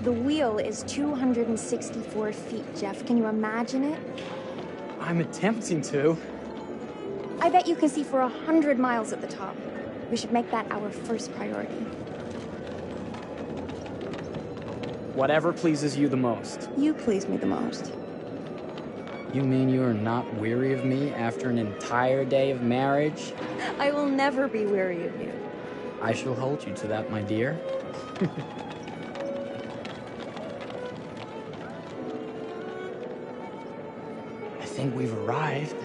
The wheel is 264 feet, Jeff. Can you imagine it? I'm attempting to. I bet you can see for 100 miles at the top. We should make that our first priority. Whatever pleases you the most. You please me the most. You mean you are not weary of me after an entire day of marriage? I will never be weary of you. I shall hold you to that, my dear. I think we've arrived.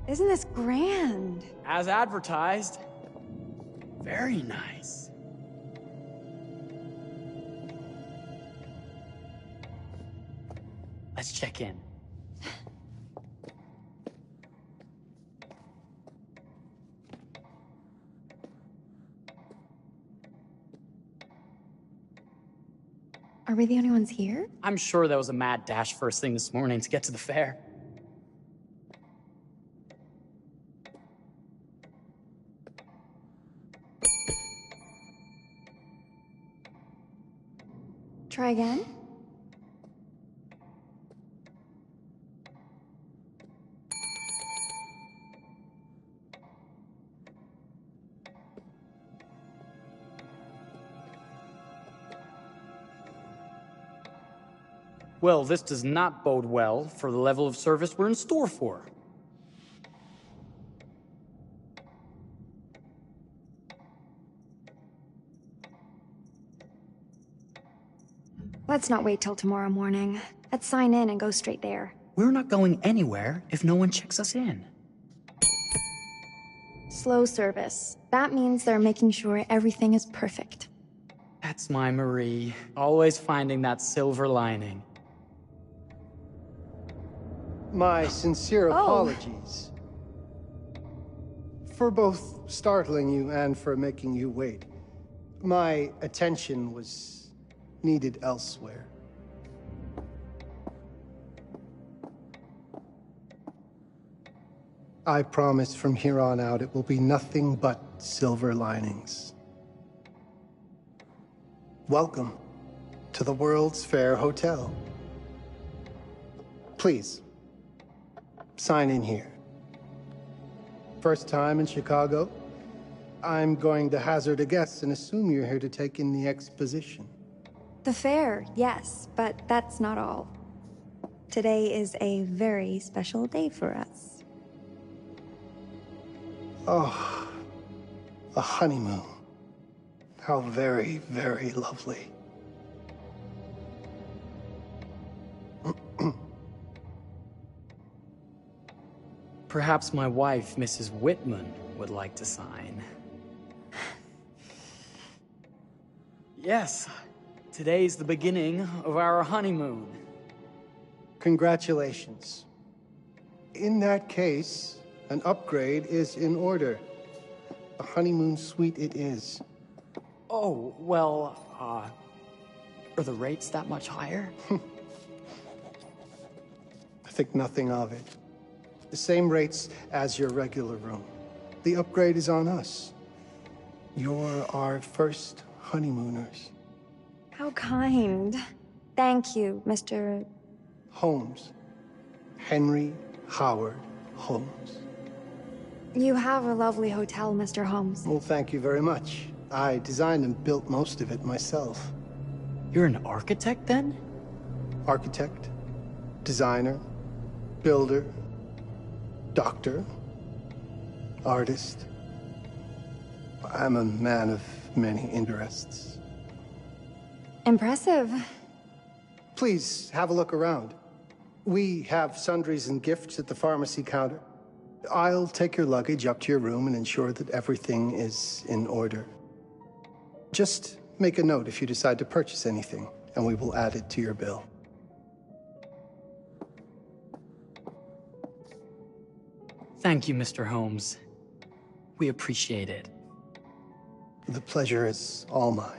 Isn't this grand? As advertised. Very nice. Let's check in. Are we the only ones here? I'm sure that was a mad dash first thing this morning to get to the fair. Try again? Well, this does not bode well for the level of service we're in store for. Let's not wait till tomorrow morning. Let's sign in and go straight there. We're not going anywhere if no one checks us in. Slow service. That means they're making sure everything is perfect. That's my Marie, always finding that silver lining. My sincere apologies. For both startling you and for making you wait. My attention was needed elsewhere. I promise from here on out it will be nothing but silver linings. Welcome to the World's Fair Hotel. Please, sign in here. First time in Chicago? I'm going to hazard a guess and assume you're here to take in the exposition. The fair, yes, but that's not all. Today is a very special day for us. Oh, a honeymoon. How very, very lovely. Perhaps my wife, Mrs. Whitman, would like to sign. Yes, today's the beginning of our honeymoon. Congratulations. In that case, an upgrade is in order. A honeymoon suite it is. Oh, well, are the rates that much higher? I think nothing of it. The same rates as your regular room. The upgrade is on us. You're our first honeymooners. How kind. Thank you, Mr. Holmes. Henry Howard Holmes. You have a lovely hotel, Mr. Holmes. Well, thank you very much. I designed and built most of it myself. You're an architect, then? Architect, designer, builder, doctor, artist. I'm a man of many interests. Impressive. Please, have a look around. We have sundries and gifts at the pharmacy counter. I'll take your luggage up to your room and ensure that everything is in order. Just make a note if you decide to purchase anything, and we will add it to your bill. Thank you, Mr. Holmes. We appreciate it. The pleasure is all mine.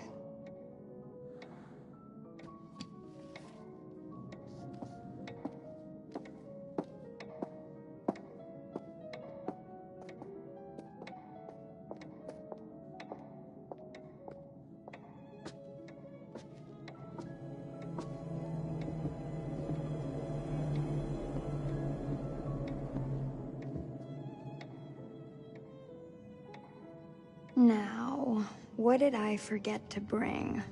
Now, what did I forget to bring?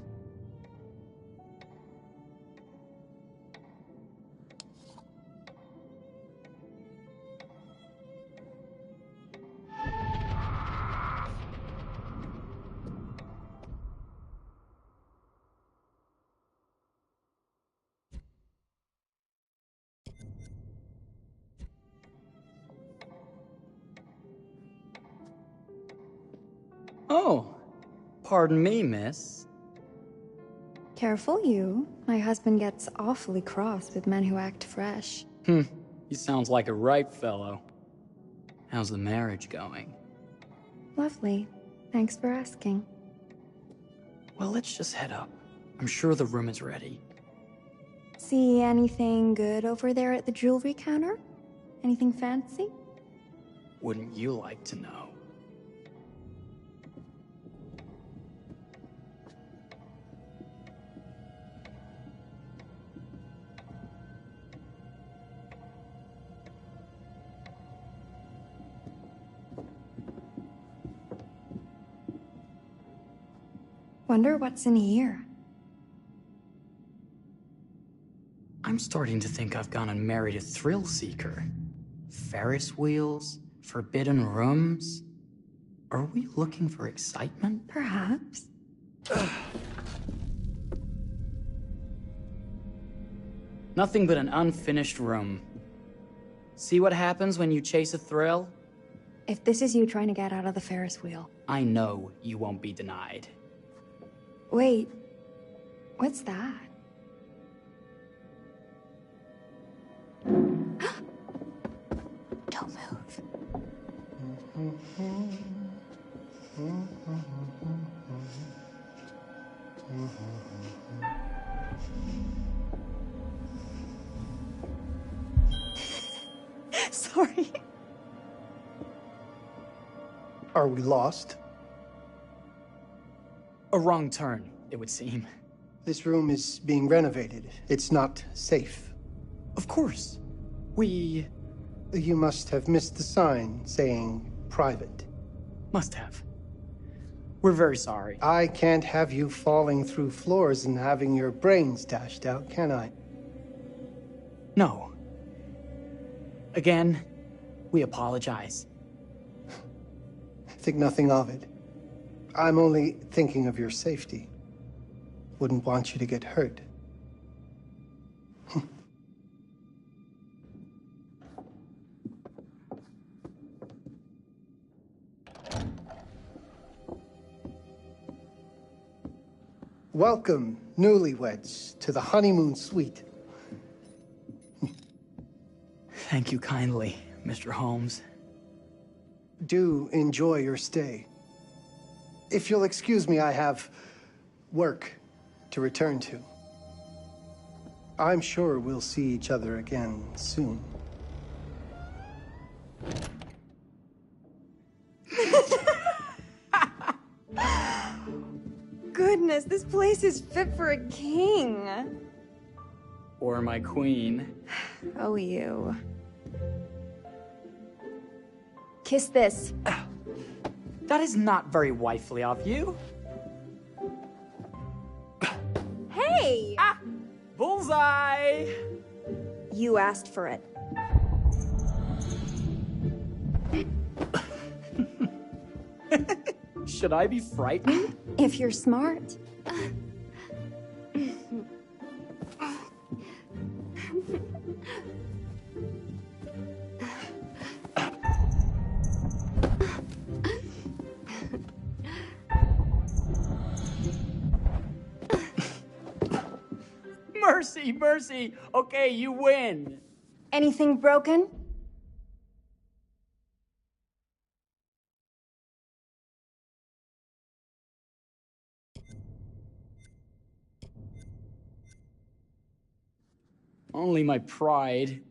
Oh, pardon me, miss. Careful you. My husband gets awfully cross with men who act fresh. He sounds like a ripe fellow. How's the marriage going? Lovely. Thanks for asking. Well, let's just head up. I'm sure the room is ready. See anything good over there at the jewelry counter? Anything fancy? Wouldn't you like to know? Wonder what's in here. I'm starting to think I've gone and married a thrill seeker. Ferris wheels, forbidden rooms. Are we looking for excitement? Perhaps. Nothing but an unfinished room. See what happens when you chase a thrill? If this is you trying to get out of the Ferris wheel. I know you won't be denied. Wait, what's that? Don't move. Sorry. Are we lost? A wrong turn, it would seem. This room is being renovated. It's not safe. Of course. We You must have missed the sign saying private. must have. We're very sorry. I can't have you falling through floors and having your brains dashed out, can I? No. Again, we apologize. Think nothing of it. I'm only thinking of your safety. Wouldn't want you to get hurt. Welcome, newlyweds, to the honeymoon suite. Thank you kindly, Mr. Holmes. Do enjoy your stay. If you'll excuse me, I have work to return to. I'm sure we'll see each other again soon. Goodness, this place is fit for a king. Or my queen. Oh, you. Kiss this. That is not very wifely of you. Hey! Ah! Bullseye! You asked for it. Should I be frightened? If you're smart. Mercy, mercy. Okay, you win. Anything broken? Only my pride.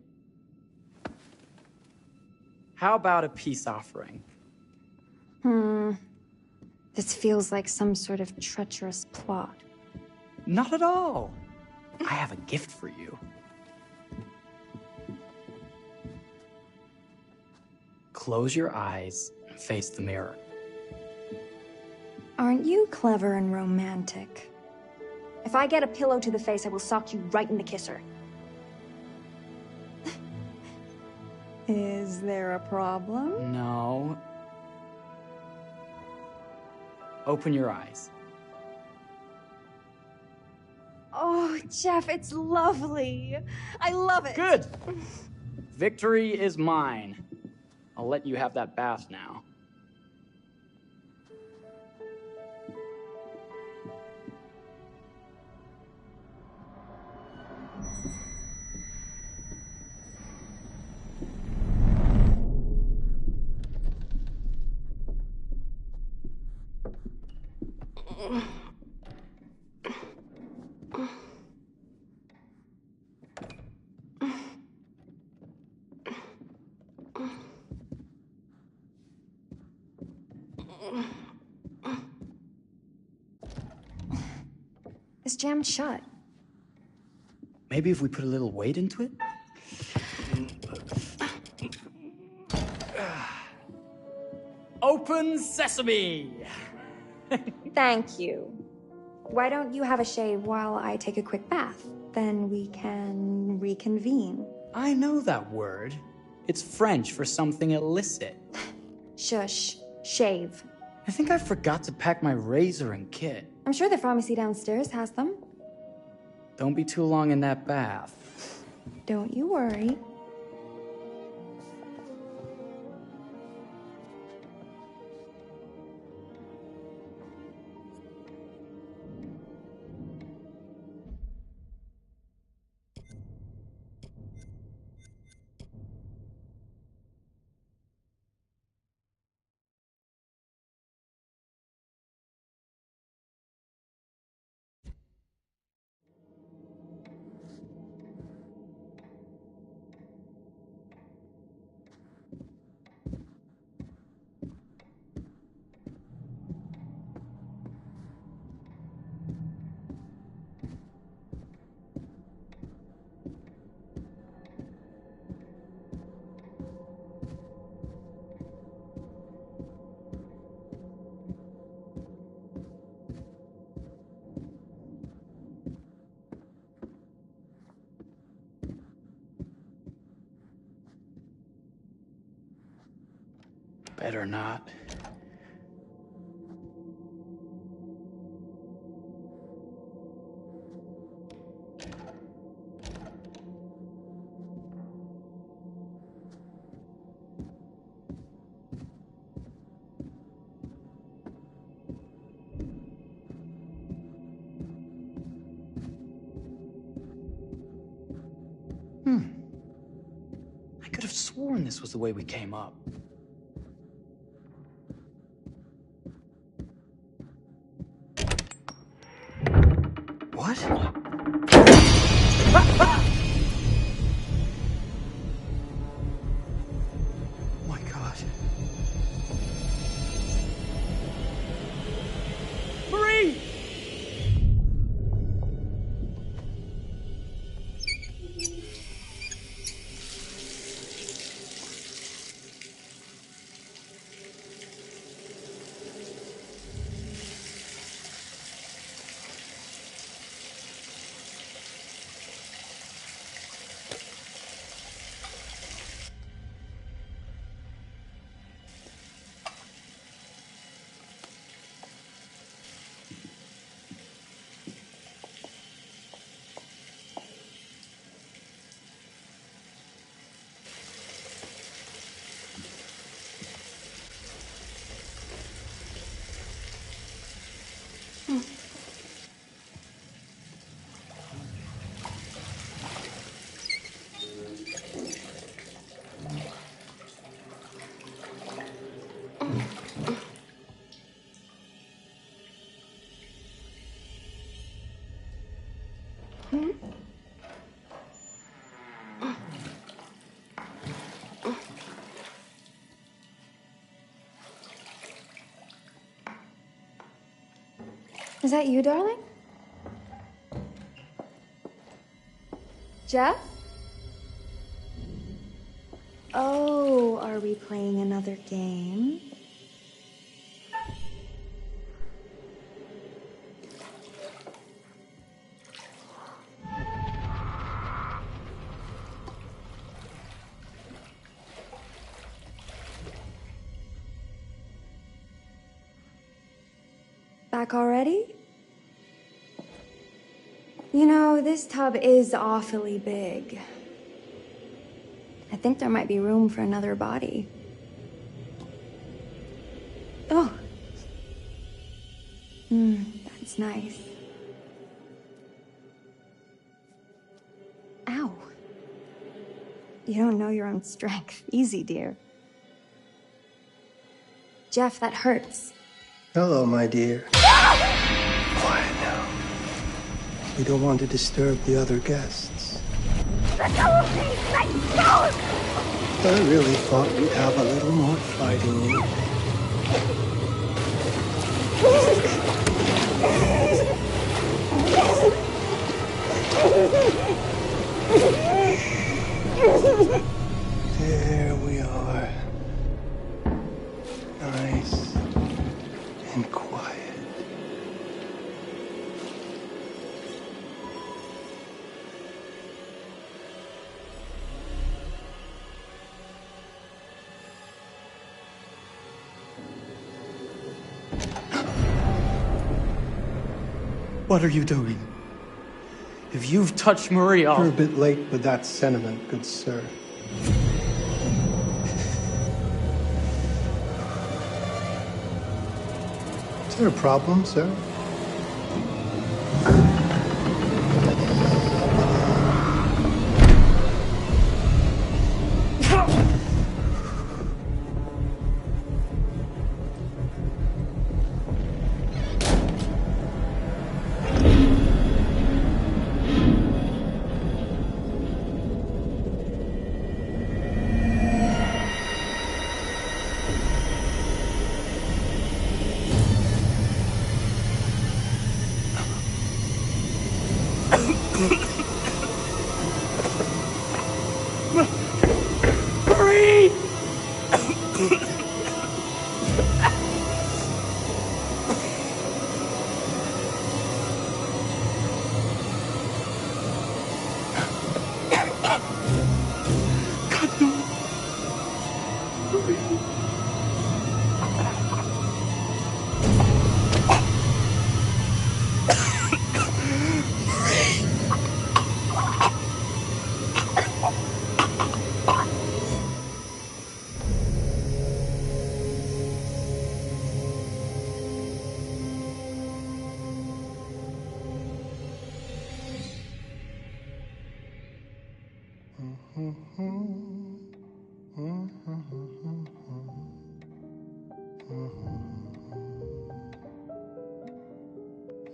How about a peace offering? This feels like some sort of treacherous plot. Not at all. I have a gift for you. Close your eyes and face the mirror. Aren't you clever and romantic? If I get a pillow to the face, I will sock you right in the kisser. Is there a problem? No. Open your eyes. Oh, Jeff, it's lovely. I love it. Good. Victory is mine. I'll let you have that bath now. It's jammed shut. Maybe if we put a little weight into it? Open sesame! Thank you. Why don't you have a shave while I take a quick bath? Then we can reconvene. I know that word. It's French for something illicit. Shush. Shave. I think I forgot to pack my razor and kit. I'm sure the pharmacy downstairs has them. Don't be too long in that bath. Don't you worry. Better not. I could have sworn this was the way we came up. What? Oh my God. Marie! Is that you, darling? Jeff? Oh, are we playing another game? Back already? You know, this tub is awfully big. I think there might be room for another body. Oh. That's nice. Ow. You don't know your own strength. Easy, dear. Jeff, that hurts. Hello, my dear. Quiet now. We don't want to disturb the other guests. Let go of me! Let go! I really thought we'd have a little more fighting in it. There we are. Nice and quiet. What are you doing? If you've touched Marie, I'll... You're a bit late with that sentiment, good sir. Is there a problem, sir? Marie! God, no. Marie.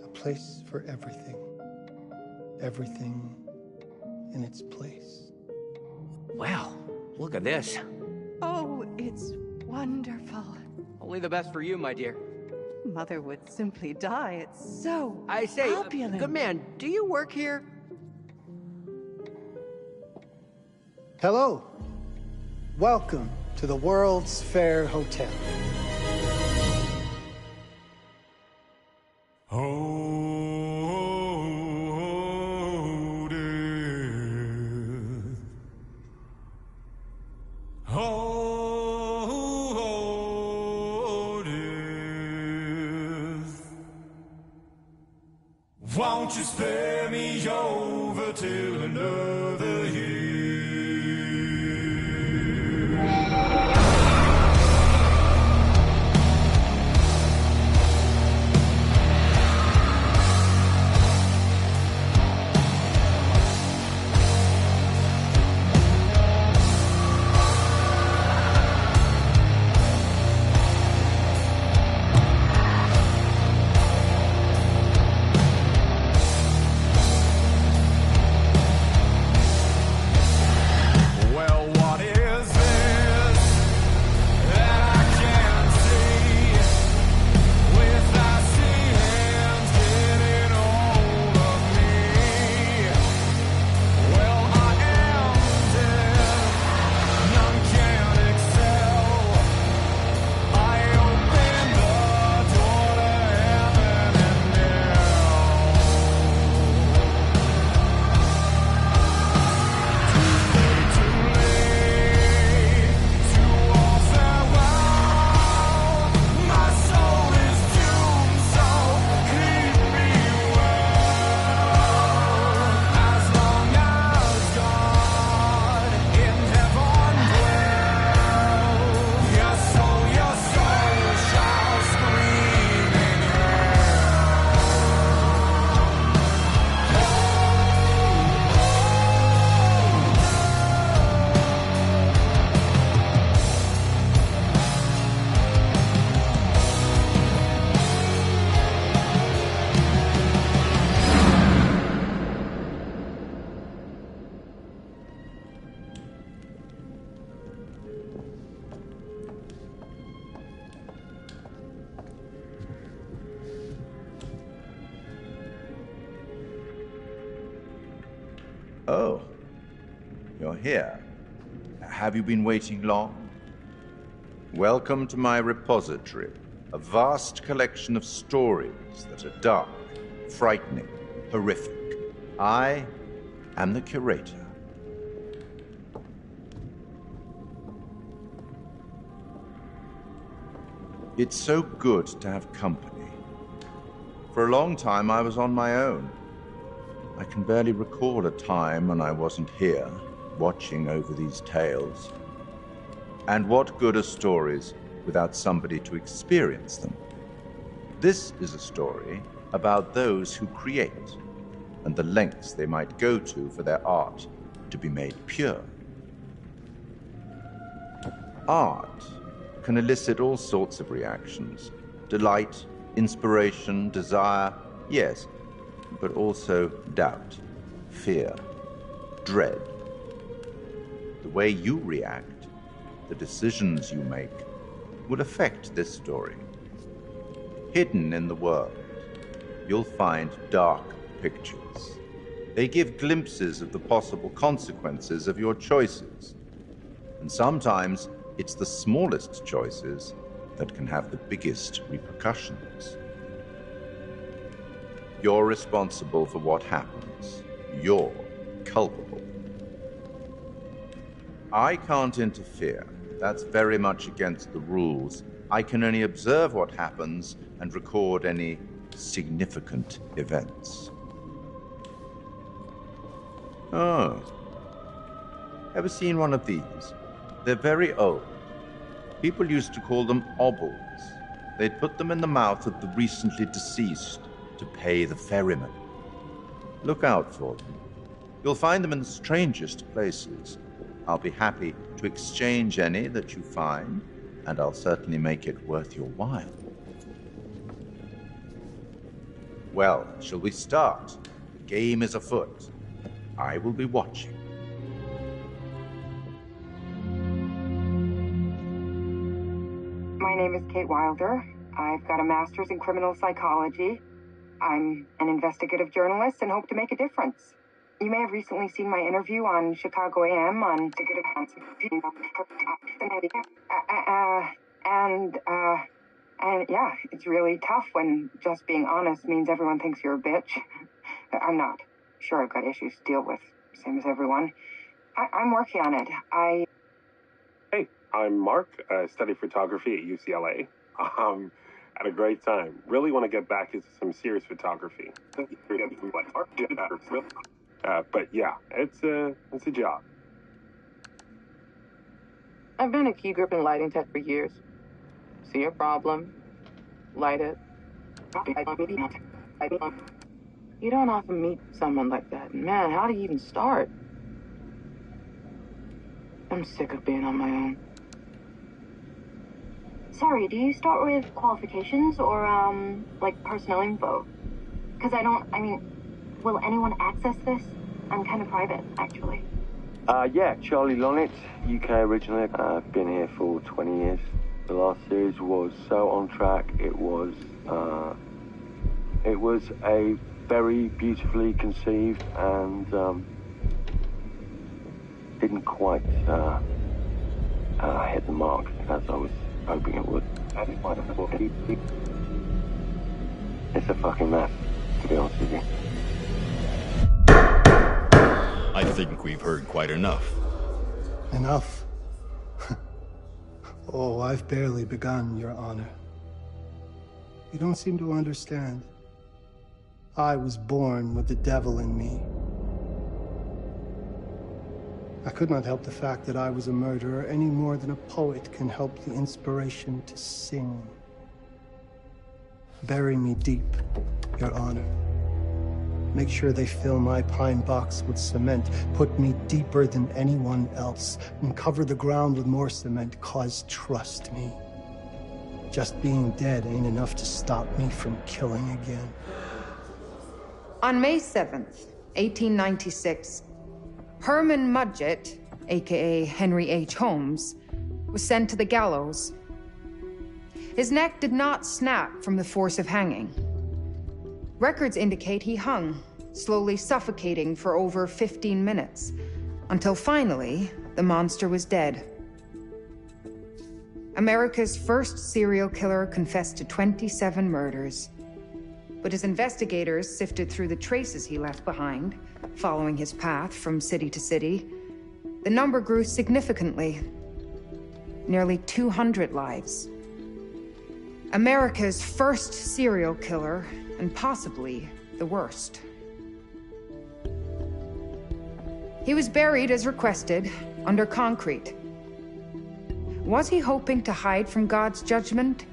A place for everything. Everything in its place. Wow, look at this. Oh, it's wonderful. Only the best for you, my dear. Mother would simply die. It's so I say, opulent. good man, do you work here? Hello. Welcome to the World's Fair Hotel. Oh, death. Oh, death. Won't you spare me over till another year? Oh, you're here. Have you been waiting long? Welcome to my repository, a vast collection of stories that are dark, frightening, horrific. I am the curator. It's so good to have company. For a long time, I was on my own. I can barely recall a time when I wasn't here, watching over these tales. And what good are stories without somebody to experience them? This is a story about those who create, and the lengths they might go to for their art to be made pure. Art can elicit all sorts of reactions. Delight, inspiration, desire, yes, but also doubt, fear, dread. The way you react, the decisions you make, will affect this story. Hidden in the world, you'll find dark pictures. They give glimpses of the possible consequences of your choices. And sometimes it's the smallest choices that can have the biggest repercussions. You're responsible for what happens. You're culpable. I can't interfere. That's very much against the rules. I can only observe what happens and record any significant events. Oh. Ever seen one of these? They're very old. People used to call them obbles. They'd put them in the mouth of the recently deceased to pay the ferryman. Look out for them. You'll find them in the strangest places. I'll be happy to exchange any that you find, and I'll certainly make it worth your while. Well, shall we start? The game is afoot. I will be watching. My name is Kate Wilder. I've got a master's in criminal psychology. I'm an investigative journalist and hope to make a difference. You may have recently seen my interview on Chicago AM on and yeah, it's really tough when just being honest means everyone thinks you're a bitch. I'm not. Sure, I've got issues to deal with, same as everyone. I'm working on it. Hey, I'm Mark. I study photography at UCLA. Had a great time. Really want to get back into some serious photography. But yeah, it's a job. I've been a key grip and lighting tech for years. See a problem, light it. You don't often meet someone like that. Man, how do you even start? I'm sick of being on my own. Sorry, do you start with qualifications or, like personnel info? Because will anyone access this? I'm kind of private, actually. Yeah, Charlie Lonitz, UK originally. I've been here for 20 years. The last series was so on track. It was a very beautifully conceived and didn't quite hit the mark as I was hoping it would. It's a fucking mess, to be honest with you. I think we've heard quite enough. Enough? Oh, I've barely begun, Your Honor. You don't seem to understand. I was born with the devil in me. I could not help the fact that I was a murderer any more than a poet can help the inspiration to sing. Bury me deep, Your Honor. Make sure they fill my pine box with cement. Put me deeper than anyone else. And cover the ground with more cement, 'cause trust me, just being dead ain't enough to stop me from killing again. On May 7th, 1896, Herman Mudgett, aka Henry H. Holmes, was sent to the gallows. His neck did not snap from the force of hanging. Records indicate he hung slowly suffocating for over 15 minutes, until finally, the monster was dead. America's first serial killer confessed to 27 murders. But as investigators sifted through the traces he left behind, following his path from city to city, the number grew significantly. Nearly 200 lives. America's first serial killer, and possibly the worst. He was buried as requested, under concrete. Was he hoping to hide from God's judgment?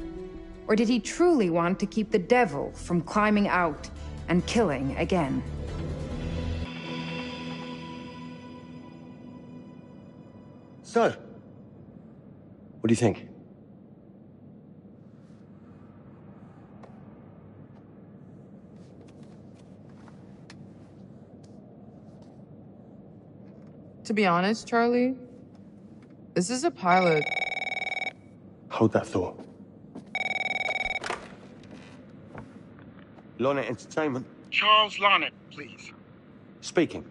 Or did he truly want to keep the devil from climbing out and killing again? So, what do you think? To be honest, Charlie, this is a pilot. Hold that thought. Lonnet Entertainment. Charles Lonnet, please. Speaking.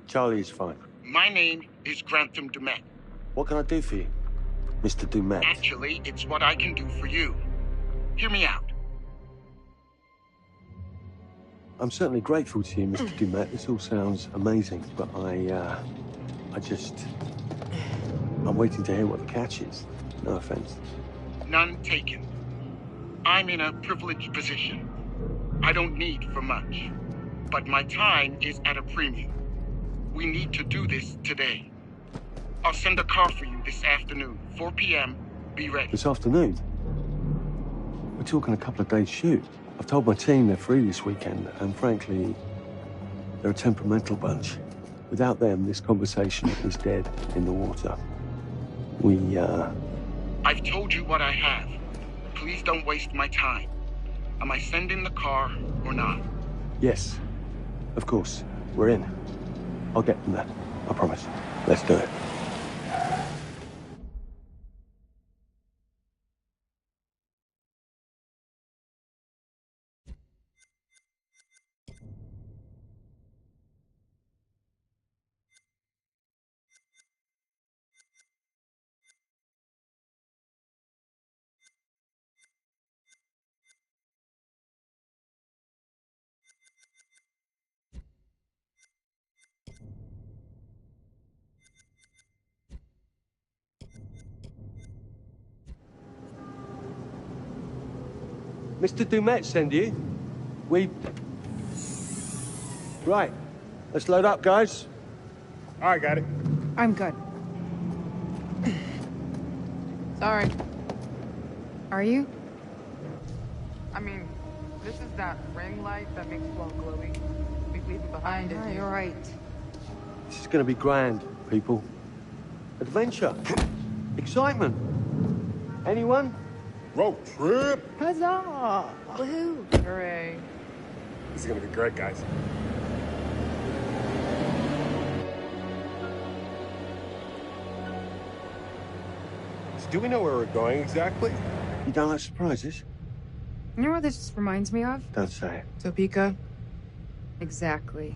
Charlie is fine. My name is Grantham Dumet. What can I do for you, Mr. Dumet? Actually, it's what I can do for you. Hear me out. I'm certainly grateful to you, Mr. Dumet. This all sounds amazing, but I'm waiting to hear what the catch is. No offense. None taken. I'm in a privileged position. I don't need for much, but my time is at a premium. We need to do this today. I'll send a car for you this afternoon, 4 p.m. Be ready. This afternoon? We're talking a couple of days shoot. I've told my team they're free this weekend, and frankly, they're a temperamental bunch. Without them, this conversation is dead in the water. I've told you what I have. Please don't waste my time. Am I sending the car or not? Yes, of course. We're in. I'll get them there. I promise. Let's do it. Mr. Dumet send you? Right. Let's load up, guys. All right, got it. I'm good. Sorry. Are you? I mean, this is that ring light that makes you all glowy. We leave it behind it. You're right. This is gonna be grand, people. Adventure. Excitement. Anyone? Road trip. Huzzah! Woohoo! Hooray. This is gonna be great, guys. So do we know where we're going exactly? You don't like surprises? You know what this reminds me of? Don't say it. Topeka? Exactly.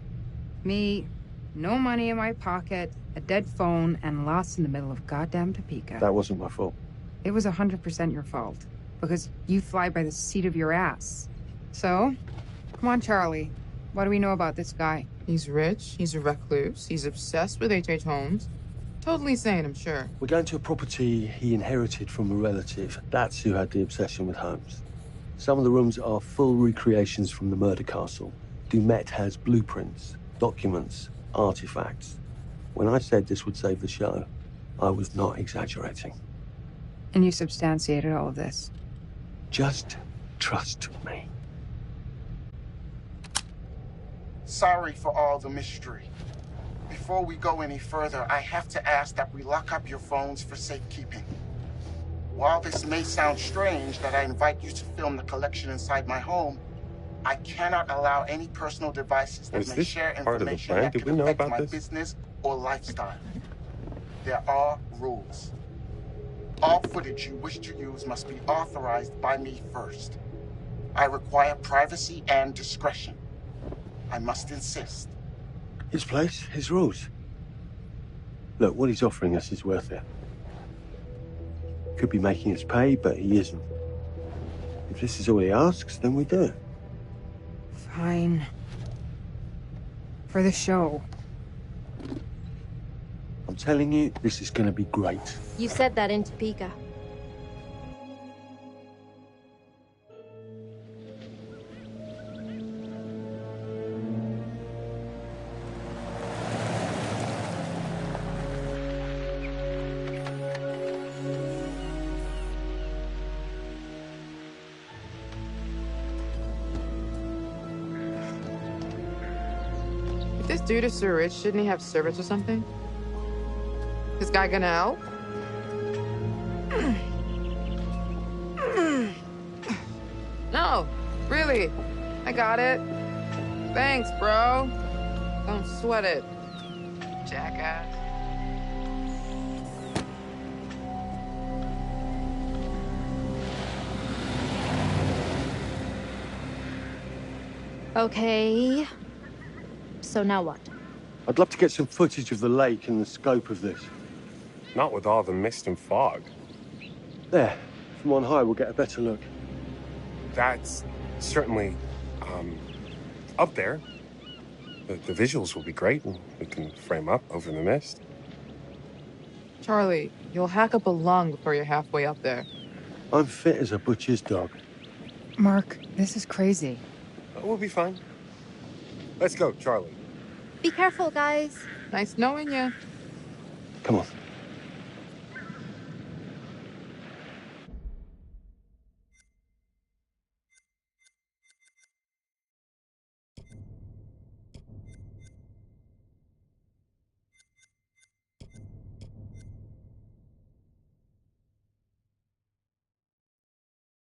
Me, no money in my pocket, a dead phone, and lost in the middle of goddamn Topeka. That wasn't my fault. It was 100% your fault. Because you fly by the seat of your ass. So, come on, Charlie. What do we know about this guy? He's rich, he's a recluse, he's obsessed with H.H. Holmes. Totally sane, I'm sure. We're going to a property he inherited from a relative. That's who had the obsession with Holmes. Some of the rooms are full recreations from the murder castle. Dumet has blueprints, documents, artifacts. When I said this would save the show, I was not exaggerating. And you substantiated all of this? Just trust me. Sorry for all the mystery. Before we go any further, I have to ask that we lock up your phones for safekeeping. While this may sound strange that I invite you to film the collection inside my home, I cannot allow any personal devices that may share information that could affect my business or lifestyle. There are rules. All footage you wish to use must be authorized by me first. I require privacy and discretion. I must insist. His place, his rules. Look, what he's offering us is worth it. Could be making us pay, but he isn't. If this is all he asks, then we do it. Fine. For the show. I'm telling you, this is going to be great. You said that in Topeka. If this dude is so rich, shouldn't he have servants or something? This guy gonna help? No, really. I got it. Thanks, bro. Don't sweat it, jackass. Okay. So now what? I'd love to get some footage of the lake and the scope of this. Not with all the mist and fog. There. From on high, we'll get a better look. That's certainly, up there. The visuals will be great, and we can frame up over the mist. Charlie, you'll hack up a lung before you're halfway up there. I'm fit as a butcher's dog. Mark, this is crazy. We'll be fine. Let's go, Charlie. Be careful, guys. Nice knowing you. Come on.